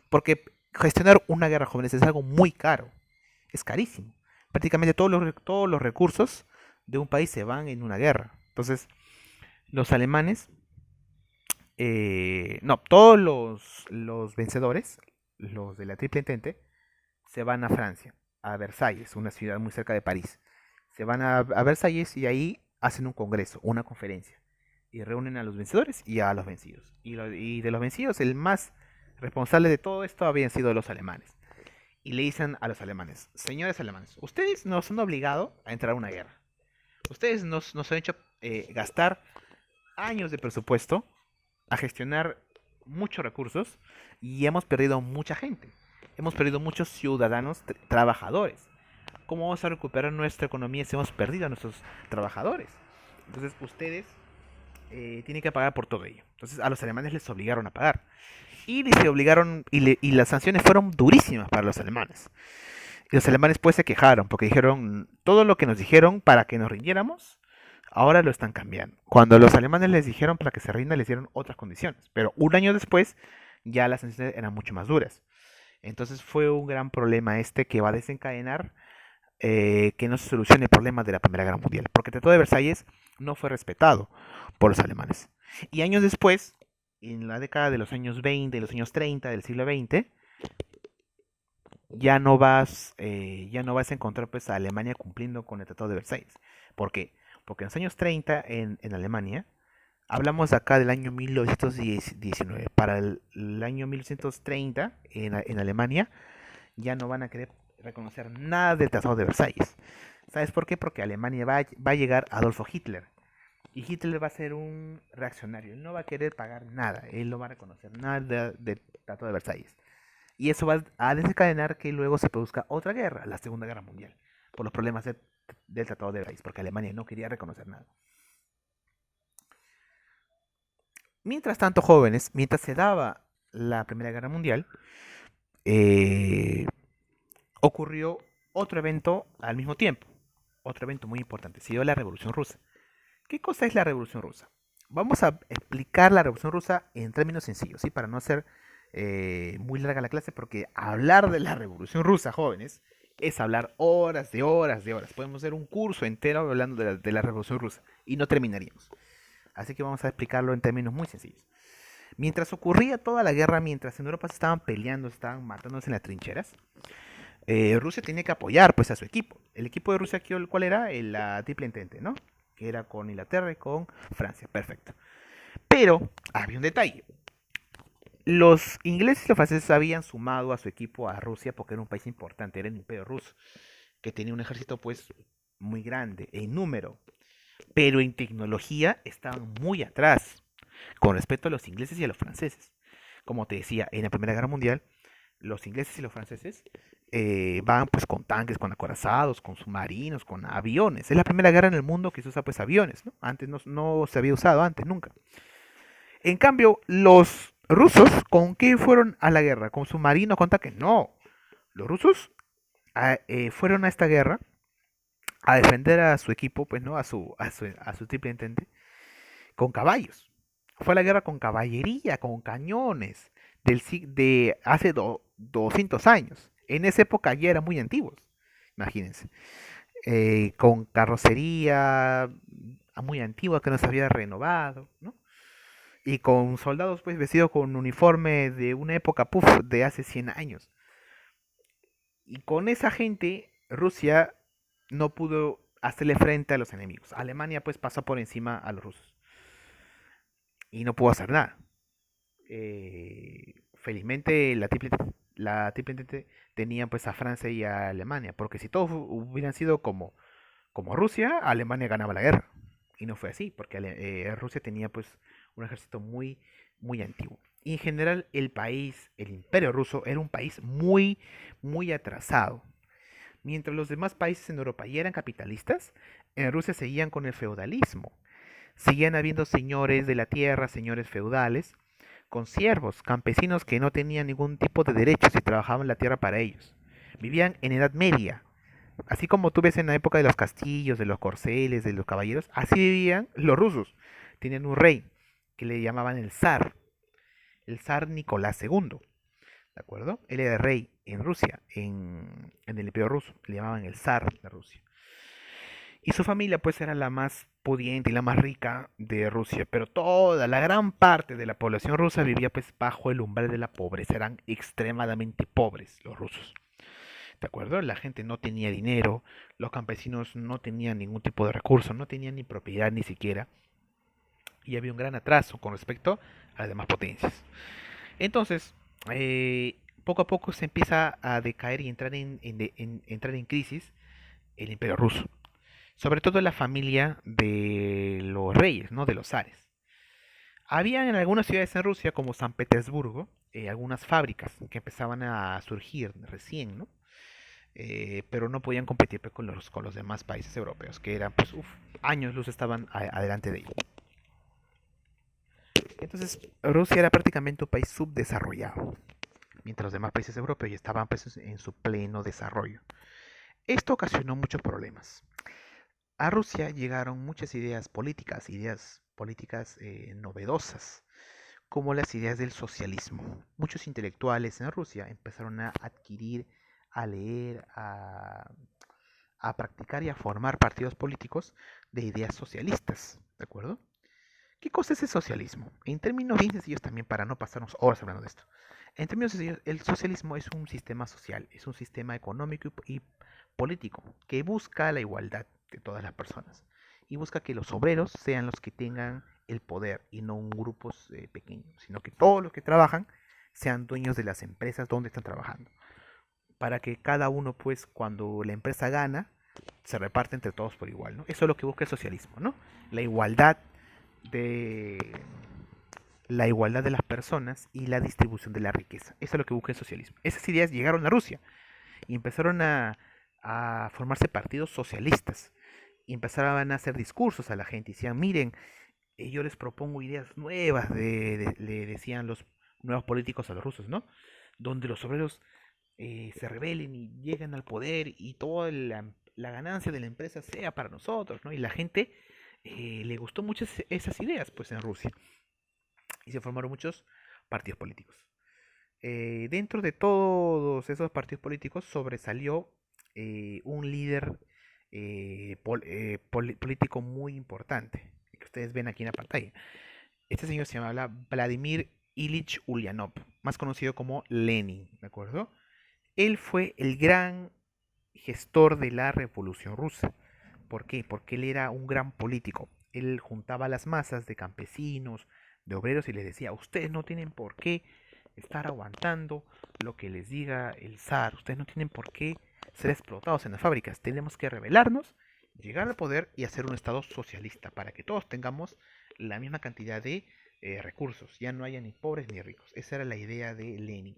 Porque gestionar una guerra, jóvenes, es algo muy caro. Es carísimo. Prácticamente todos los recursos de un país se van en una guerra. Entonces, los alemanes, no, todos los vencedores, los de la Triple Entente, se van a Francia, a Versalles, una ciudad muy cerca de París. Se van a Versalles y ahí hacen un congreso, una conferencia. Y reúnen a los vencedores y a los vencidos. Y de los vencidos, el más responsable de todo esto habían sido los alemanes. Y le dicen a los alemanes, señores alemanes, ustedes nos han obligado a entrar a una guerra. Ustedes nos han hecho gastar años de presupuesto a gestionar muchos recursos y hemos perdido mucha gente. Hemos perdido muchos ciudadanos trabajadores. ¿Cómo vamos a recuperar nuestra economía si hemos perdido a nuestros trabajadores? Entonces ustedes tienen que pagar por todo ello. Entonces a los alemanes les obligaron a pagar. Y se obligaron, y las sanciones fueron durísimas para los alemanes. Y los alemanes pues se quejaron porque dijeron, todo lo que nos dijeron para que nos rindiéramos, ahora lo están cambiando. Cuando los alemanes les dijeron para que se rindan, les dieron otras condiciones. Pero un año después, ya las sanciones eran mucho más duras. Entonces fue un gran problema este que va a desencadenar que no se solucione el problema de la Primera Guerra Mundial. Porque el Tratado de Versalles no fue respetado por los alemanes. Y años después, en la década de los años 20, de los años 30 del siglo XX, ya no vas a encontrar pues a Alemania cumpliendo con el Tratado de Versalles. ¿Por qué? Porque en los años 30 en Alemania, hablamos acá del año 1919, para el año 1930 en Alemania ya no van a querer reconocer nada del Tratado de Versalles. ¿Sabes por qué? Porque Alemania va a llegar Adolfo Hitler. Y Hitler va a ser un reaccionario. Él no va a querer pagar nada. Él no va a reconocer nada del Tratado de Versalles. Y eso va a desencadenar que luego se produzca otra guerra, la Segunda Guerra Mundial, por los problemas del Tratado de Versalles, porque Alemania no quería reconocer nada. Mientras tanto, jóvenes, mientras se daba la Primera Guerra Mundial, eh, ocurrió otro evento al mismo tiempo. Otro evento muy importante. Se dio la Revolución Rusa. ¿Qué cosa es la Revolución Rusa? Vamos a explicar la Revolución Rusa en términos sencillos, ¿sí? Para no hacer muy larga la clase, porque hablar de la Revolución Rusa, jóvenes, es hablar horas de horas de horas. Podemos hacer un curso entero hablando de la Revolución Rusa y no terminaríamos. Así que vamos a explicarlo en términos muy sencillos. Mientras ocurría toda la guerra, mientras en Europa se estaban peleando, se estaban matándose en las trincheras, Rusia tenía que apoyar pues a su equipo. El equipo de Rusia, ¿cuál era? La Triple Entente, ¿no? Que era con Inglaterra y con Francia. Perfecto. Pero había un detalle. Los ingleses y los franceses habían sumado a su equipo a Rusia porque era un país importante, era el Imperio Ruso, que tenía un ejército pues muy grande en número, pero en tecnología estaban muy atrás con respecto a los ingleses y a los franceses. Como te decía, en la Primera Guerra Mundial, los ingleses y los franceses van pues con tanques, con acorazados, con submarinos, con aviones. Es la primera guerra en el mundo que se usa pues aviones, ¿no? Antes no se había usado, antes nunca. En cambio, los rusos, ¿con qué fueron a la guerra? ¿Con submarinos, con tanques? No. Los rusos fueron a esta guerra a defender a su equipo, pues, ¿no? A su triple entente, con caballos. Fue a la guerra con caballería, con cañones, de hace 200 años. En esa época ya eran muy antiguos, imagínense. Con carrocería muy antigua que no se había renovado, ¿no? Y con soldados pues vestidos con uniforme de una época, puff, de hace 100 años. Y con esa gente, Rusia no pudo hacerle frente a los enemigos. Alemania pues pasó por encima a los rusos. y no pudo hacer nada. Felizmente la triple entente tenía pues a Francia y a Alemania, porque si todos hubieran sido como Rusia, Alemania ganaba la guerra. Y no fue así, porque Rusia tenía pues un ejército muy antiguo. Y en general el país, el imperio ruso, era un país muy atrasado. Mientras los demás países en Europa ya eran capitalistas, en Rusia seguían con el feudalismo. Seguían habiendo señores de la tierra, señores feudales, con siervos, campesinos que no tenían ningún tipo de derechos y trabajaban la tierra para ellos. Vivían en Edad Media, así como tú ves en la época de los castillos, de los corceles, de los caballeros, así vivían los rusos. Tenían un rey que le llamaban el zar Nicolás II, ¿de acuerdo? Él era rey en Rusia, en el Imperio Ruso, le llamaban el zar de Rusia. Y su familia pues era la más pudiente y la más rica de Rusia, pero toda la gran parte de la población rusa vivía pues bajo el umbral de la pobreza, eran extremadamente pobres los rusos. ¿De acuerdo? La gente no tenía dinero, los campesinos no tenían ningún tipo de recurso, no tenían ni propiedad ni siquiera, y había un gran atraso con respecto a las demás potencias. Entonces, poco a poco se empieza a decaer y entrar en crisis el imperio ruso, sobre todo la familia de los reyes, ¿no? De los zares. Había en algunas ciudades en Rusia, como San Petersburgo, algunas fábricas que empezaban a surgir recién, ¿no? Pero no podían competir pues, con los demás países europeos, que eran, pues, años luz estaban adelante de ellos. Entonces, Rusia era prácticamente un país subdesarrollado, mientras los demás países europeos ya estaban pues, en su pleno desarrollo. Esto ocasionó muchos problemas. A Rusia llegaron muchas ideas políticas novedosas, como las ideas del socialismo. Muchos intelectuales en Rusia empezaron a adquirir, a leer, a practicar y a formar partidos políticos de ideas socialistas, ¿de acuerdo? ¿Qué cosa es el socialismo? En términos bien sencillos también, para no pasarnos horas hablando de esto. En términos sencillos, el socialismo es un sistema social, es un sistema económico y político que busca la igualdad de todas las personas y busca que los obreros sean los que tengan el poder y no un grupos pequeños, sino que todos los que trabajan sean dueños de las empresas donde están trabajando, para que cada uno, pues, cuando la empresa gana, se reparte entre todos por igual, ¿no? Eso es lo que busca el socialismo, ¿no? La igualdad de la igualdad de las personas y la distribución de la riqueza. Eso es lo que busca el socialismo. Esas ideas llegaron a Rusia y empezaron a formarse partidos socialistas y empezaban a hacer discursos a la gente y decían, miren, yo les propongo ideas nuevas, le decían los nuevos políticos a los rusos, ¿no? Donde los obreros se rebelen y lleguen al poder y toda la ganancia de la empresa sea para nosotros, ¿no? Y la gente le gustó mucho esas ideas, pues, en Rusia. Y se formaron muchos partidos políticos. Dentro de todos esos partidos políticos sobresalió un líder político muy importante, que ustedes ven aquí en la pantalla. Este señor se llama Vladimir Ilich Ulyanov, más conocido como Lenin, ¿de acuerdo? Él fue el gran gestor de la Revolución Rusa. ¿Por qué? Porque él era un gran político. Él juntaba a las masas de campesinos, de obreros y les decía, ustedes no tienen por qué estar aguantando lo que les diga el zar, ustedes no tienen por qué ser explotados en las fábricas, tenemos que rebelarnos, llegar al poder y hacer un estado socialista para que todos tengamos la misma cantidad de recursos, ya no haya ni pobres ni ricos. Esa era la idea de Lenin.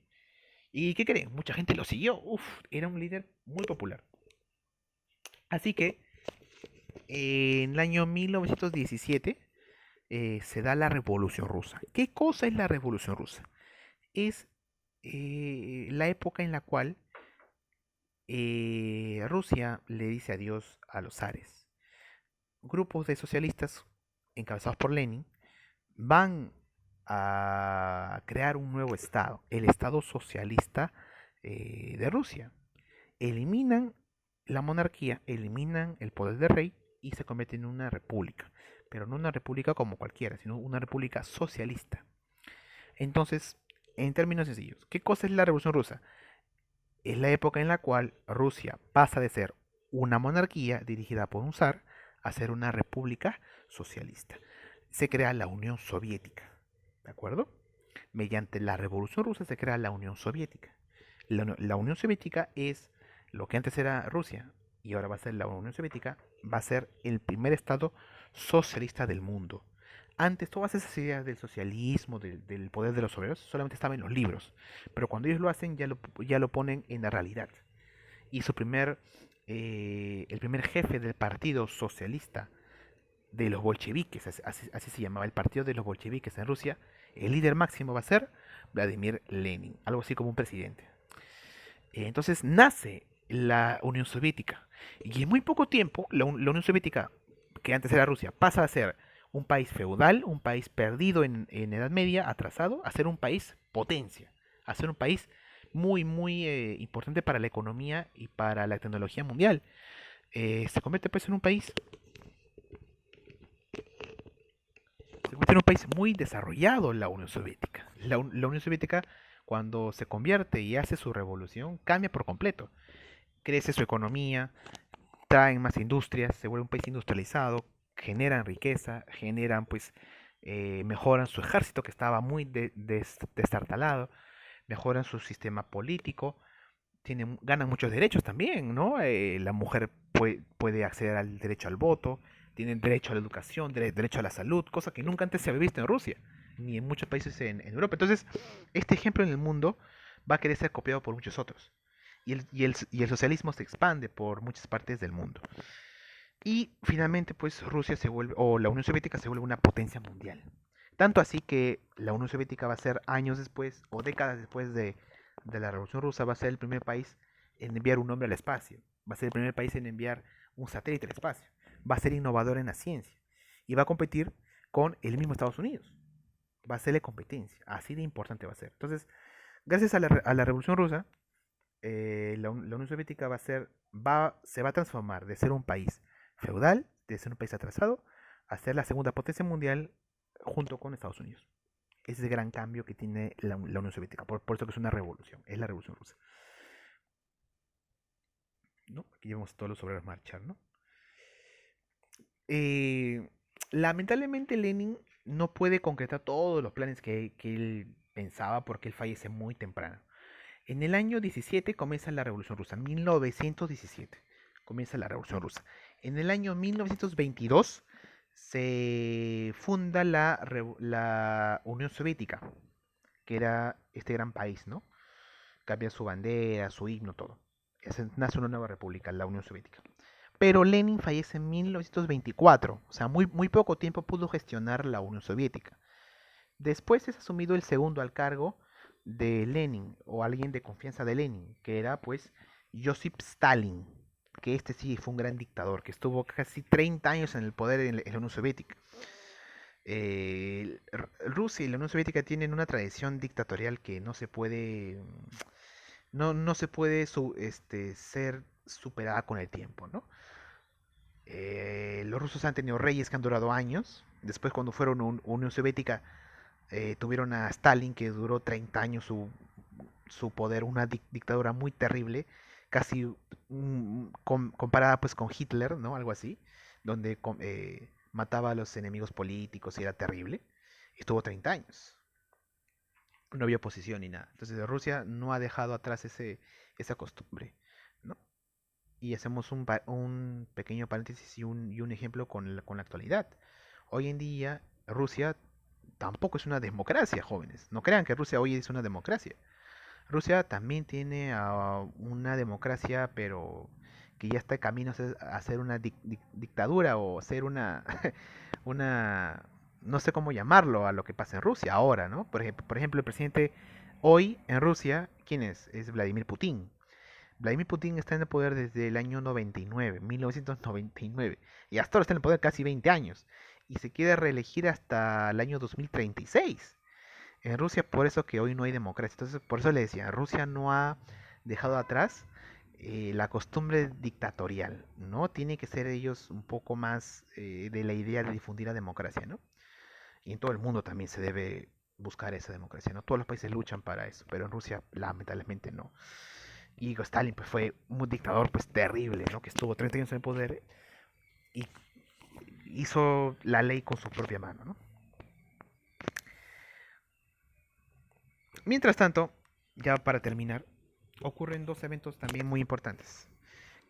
¿Y qué creen? Mucha gente lo siguió. Uf, era un líder muy popular. Así que en el año 1917 se da la Revolución Rusa. ¿Qué cosa es la Revolución Rusa? Es la época en la cual Rusia le dice adiós a los zares. Grupos de socialistas encabezados por Lenin van a crear un nuevo Estado, el Estado Socialista de Rusia. Eliminan la monarquía, eliminan el poder del rey y se convierten en una república. Pero no una república como cualquiera, sino una república socialista. Entonces, en términos sencillos, ¿qué cosa es la Revolución Rusa? Es la época en la cual Rusia pasa de ser una monarquía dirigida por un zar a ser una república socialista. se crea la Unión Soviética, ¿de acuerdo? Mediante la Revolución Rusa se crea la Unión Soviética. La Unión Soviética es lo que antes era Rusia y ahora va a ser la Unión Soviética, va a ser el primer estado socialista del mundo. Antes todas esas ideas del socialismo, del poder de los obreros, solamente estaban en los libros, pero cuando ellos lo hacen ya lo ponen en la realidad. Y el primer jefe del Partido Socialista de los bolcheviques, así se llamaba el partido de los bolcheviques en Rusia, el líder máximo va a ser Vladimir Lenin, algo así como un presidente. Entonces nace la Unión Soviética y en muy poco tiempo la Unión Soviética, que antes era Rusia, pasa a ser un país feudal, un país perdido en Edad Media, atrasado, a ser un país potencia, a ser un país muy importante para la economía y para la tecnología mundial. Se convierte pues en un país se convierte en un país muy desarrollado la Unión Soviética. La Unión Soviética, cuando se convierte y hace su revolución, cambia por completo. Crece su economía, traen más industrias, se vuelve un país industrializado, generan riqueza, mejoran su ejército que estaba muy destartalado, mejoran su sistema político, ganan muchos derechos también, ¿no? La mujer puede acceder al derecho al voto, tienen derecho a la educación, derecho a la salud, cosa que nunca antes se había visto en Rusia, ni en muchos países en Europa. Entonces, este ejemplo en el mundo va a querer ser copiado por muchos otros. Y el socialismo se expande por muchas partes del mundo. Y finalmente, pues Rusia se vuelve, o la Unión Soviética se vuelve una potencia mundial. Tanto así que la Unión Soviética va a ser años después, o décadas después de la Revolución Rusa, va a ser el primer país en enviar un hombre al espacio. Va a ser el primer país en enviar un satélite al espacio. Va a ser innovador en la ciencia. Y va a competir con el mismo Estados Unidos. Va a serle competencia. Así de importante va a ser. Entonces, gracias a la Revolución Rusa, la Unión Soviética se va a transformar de ser un país feudal, de ser un país atrasado, a ser la segunda potencia mundial junto con Estados Unidos. Ese es el gran cambio que tiene la Unión Soviética. Por eso que es una revolución, es la revolución rusa. ¿No? Aquí vemos todos los obreros marchar, ¿no? Eh, Lamentablemente Lenin no puede concretar todos los planes que él pensaba porque él fallece muy temprano. En el año 17 comienza la Revolución Rusa, 1917 comienza la Revolución Rusa. En el año 1922 se funda la Unión Soviética, que era este gran país, ¿no? Cambia su bandera, su himno, todo. Nace una nueva república, la Unión Soviética. Pero Lenin fallece en 1924, o sea, muy poco tiempo pudo gestionar la Unión Soviética. Después es asumido el segundo al cargo de Lenin, o alguien de confianza de Lenin, que era pues Josip Stalin, que este sí fue un gran dictador, que estuvo casi 30 años en el poder en la Unión Soviética. Rusia y la Unión Soviética tienen una tradición dictatorial que no se puede ser superada con el tiempo, ¿no? Los rusos han tenido reyes que han durado años. Después, cuando fueron Unión Soviética, tuvieron a Stalin, que duró 30 años su poder, una dictadura muy terrible, casi comparada pues con Hitler, ¿no? Algo así, donde mataba a los enemigos políticos y era terrible. Estuvo 30 años. No había oposición ni nada. Entonces Rusia no ha dejado atrás esa costumbre, ¿no? Y hacemos un pequeño paréntesis y un ejemplo con la actualidad. Hoy en día Rusia tampoco es una democracia, jóvenes. No crean que Rusia hoy es una democracia. Rusia también tiene una democracia, pero que ya está en camino a ser una dictadura o ser una, no sé cómo llamarlo a lo que pasa en Rusia ahora, ¿no? Por ejemplo, el presidente hoy en Rusia, ¿quién es? Es Vladimir Putin. Vladimir Putin está en el poder desde el año 99, 1999, y hasta ahora está en el poder casi 20 años, y se quiere reelegir hasta el año 2036. En Rusia, por eso que hoy no hay democracia. Entonces, por eso le decía, Rusia no ha dejado atrás la costumbre dictatorial, ¿no? Tiene que ser ellos un poco más de la idea de difundir la democracia, ¿no? Y en todo el mundo también se debe buscar esa democracia, ¿no? Todos los países luchan para eso, pero en Rusia lamentablemente no. Y Stalin pues fue un dictador pues terrible, ¿no? Que estuvo 30 años en el poder y hizo la ley con su propia mano, ¿no? Mientras tanto, ya para terminar, ocurren dos eventos también muy importantes,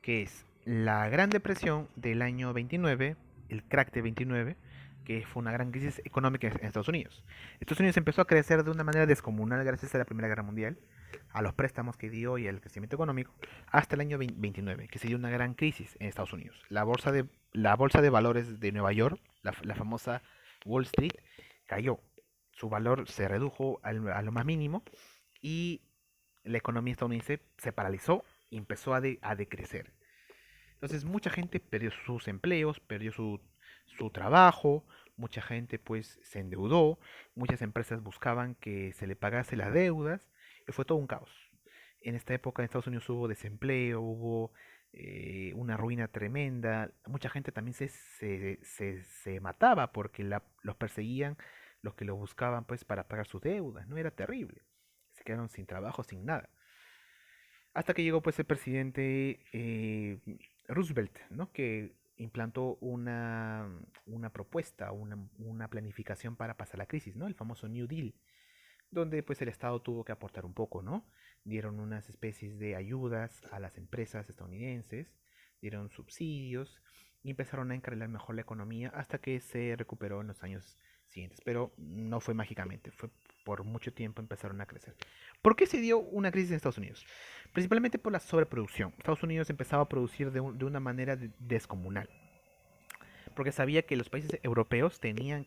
que es la Gran Depresión del año 29, el crack de 29, que fue una gran crisis económica en Estados Unidos. Estados Unidos empezó a crecer de una manera descomunal gracias a la Primera Guerra Mundial, a los préstamos que dio y al crecimiento económico, hasta el año 29, que se dio una gran crisis en Estados Unidos. La bolsa de valores de Nueva York, la famosa Wall Street, cayó. Su valor se redujo a lo más mínimo y la economía estadounidense se paralizó y empezó a decrecer. Entonces mucha gente perdió sus empleos, perdió su trabajo, mucha gente pues se endeudó, muchas empresas buscaban que se le pagase las deudas y fue todo un caos. En esta época en Estados Unidos hubo desempleo, hubo una ruina tremenda, mucha gente también se mataba porque los perseguían, los que los buscaban pues para pagar sus deudas, ¿no? Era terrible. Se quedaron sin trabajo, sin nada. Hasta que llegó pues el presidente Roosevelt, ¿no? Que implantó una propuesta, una planificación para pasar la crisis, ¿no? El famoso New Deal, donde pues el Estado tuvo que aportar un poco, ¿no? Dieron unas especies de ayudas a las empresas estadounidenses, dieron subsidios y empezaron a encarrilar mejor la economía hasta que se recuperó en los años siguientes. Pero no fue mágicamente, fue por mucho tiempo empezaron a crecer. ¿Por qué se dio una crisis en Estados Unidos? Principalmente por la sobreproducción. Estados Unidos empezaba a producir de una manera descomunal, porque sabía que los países europeos tenían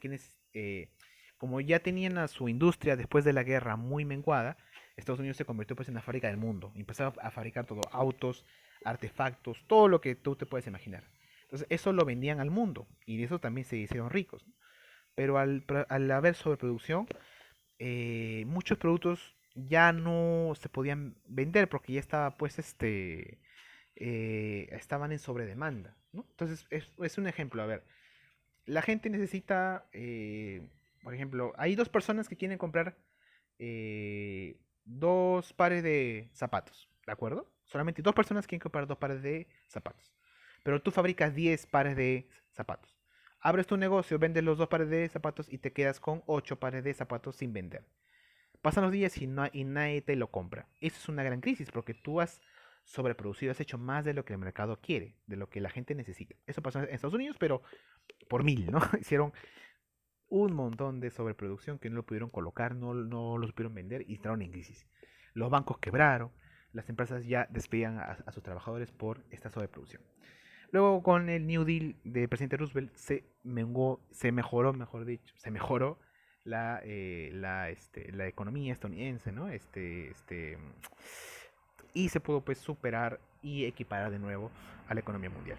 como ya tenían a su industria después de la guerra muy menguada, Estados Unidos se convirtió pues en la fábrica del mundo. Empezaba a fabricar todo, autos, artefactos, todo lo que tú te puedes imaginar. Entonces eso lo vendían al mundo y de eso también se hicieron ricos. Pero al haber sobreproducción, muchos productos ya no se podían vender porque ya estaba pues estaban en sobredemanda, ¿no? Entonces es un ejemplo, a ver, la gente necesita, por ejemplo, hay dos personas que quieren comprar dos pares de zapatos, ¿de acuerdo? Solamente dos personas quieren comprar dos pares de zapatos. Pero tú fabricas 10 pares de zapatos. Abres tu negocio, vendes los dos pares de zapatos y te quedas con 8 pares de zapatos sin vender. Pasan los días y nadie te lo compra. Eso es una gran crisis porque tú has sobreproducido, has hecho más de lo que el mercado quiere, de lo que la gente necesita. Eso pasó en Estados Unidos, pero por mil, ¿no? Hicieron un montón de sobreproducción que no lo pudieron colocar, no lo supieron vender y entraron en crisis. Los bancos quebraron, las empresas ya despedían a sus trabajadores por esta sobreproducción. Luego con el New Deal de presidente Roosevelt se mejoró, mejor dicho, se mejoró la economía estadounidense, ¿no? Y se pudo pues superar y equiparar de nuevo a la economía mundial.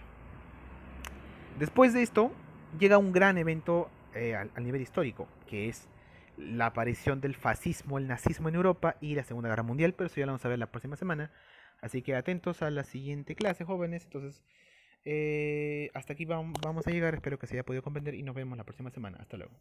Después de esto, llega un gran evento al nivel histórico, que es la aparición del fascismo, el nazismo en Europa y la Segunda Guerra Mundial, pero eso ya lo vamos a ver la próxima semana. Así que atentos a la siguiente clase, jóvenes. Entonces, hasta aquí vamos a llegar, espero que se haya podido comprender y nos vemos la próxima semana. Hasta luego.